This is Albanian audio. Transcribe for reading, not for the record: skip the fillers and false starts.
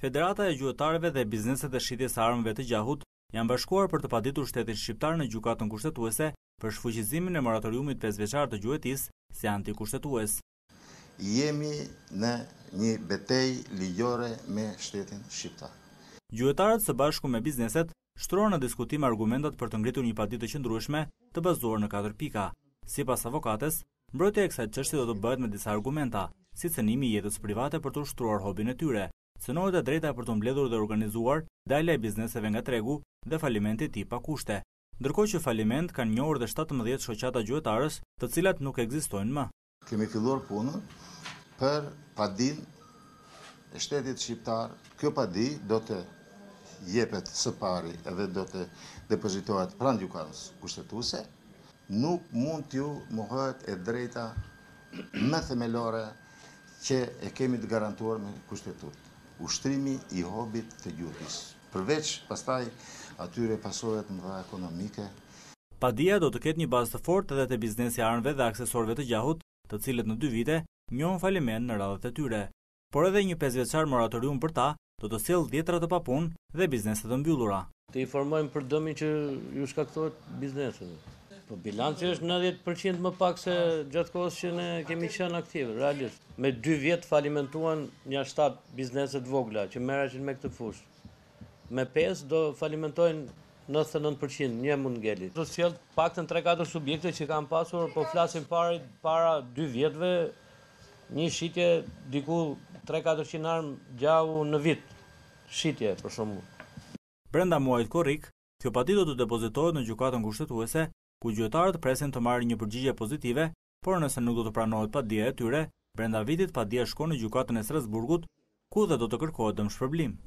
Federata e Gjuetarëve dhe Bizneset e Shitjes së Armëve të Gjahut janë bashkuar për të paditur shtetin shqiptar në gjykatën kushtetuese për shfuqizimin e moratoriumit 5 vjeçar të gjuetisë si antikushtetues. Jemi në një betejë ligjore me shtetin shqiptar. Gjuetarët së bashku me bizneset shtrohen në diskutim argumentat për të ngritur një paditë të qëndrueshme të bazuar në 4 pika. Sipas avokates, mbrojtja e kësaj çështje do të bëhet me disa argumenta, si cënimi i jetës private për të ushtruar hobin e tyre, cënohet e drejta për të mbledhur dhe organizuar dalja e bizneseve nga tregu dhe falimenti i tij pa kushte. Ndërkohë që faliment kanë njohur dhe 17 shoqata gjuetarës, të cilat nuk ekzistojnë më. Kemi filluar punën për padin e shtetit shqiptar. Kjo padi do të jepet së pari edhe do të depozitohet pranë gjykatës kushtetuese. Nuk mund t'ju mohohet e drejta më themelore që e kemi të garantuar me kushtetut. Ushtrimi i hobit të gjuhës. Përveç pastaj atyre pasojat mëdha ekonomike. Padia do të ketë një bazë të fortë edhe te biznesi i armëve dhe aksesorëve të gjahut, të cilët në 2 vite njohën faliment në radhët e tyre. Por edhe një 5 vjeçar moratorium për ta do të sjellë dhjetra të papunë dhe biznese të mbyllura. Të informojmë për dëmin që ju shkaktohet biznesit. Po bilanci është 90% më pak se gjatë kohës që ne kemi qenë aktiv, realisht. Me 2 vjet falimentuan një 7 biznese të vogla që merreshin me këtë fushë. Me 5 do falimentojnë 99%, një mund ngeli. Do sjell paktën 3-4 subjekte që kanë pasur, po flasim para 2 vjetëve, një shitje diku 3-400 armë gjahu në vit. Shitje për shembull. Brenda muajit korrik, kjo paditë do të depozitohet në gjykatën kushtetuese, ku gjyqtarët presin të marrin një përgjigje pozitive, por nëse nuk do të pranohet padia e tyre, brenda vitit padia shkon në gjykatën e Strasburgut, ku dhe do të kërkohet dëmshpërblim.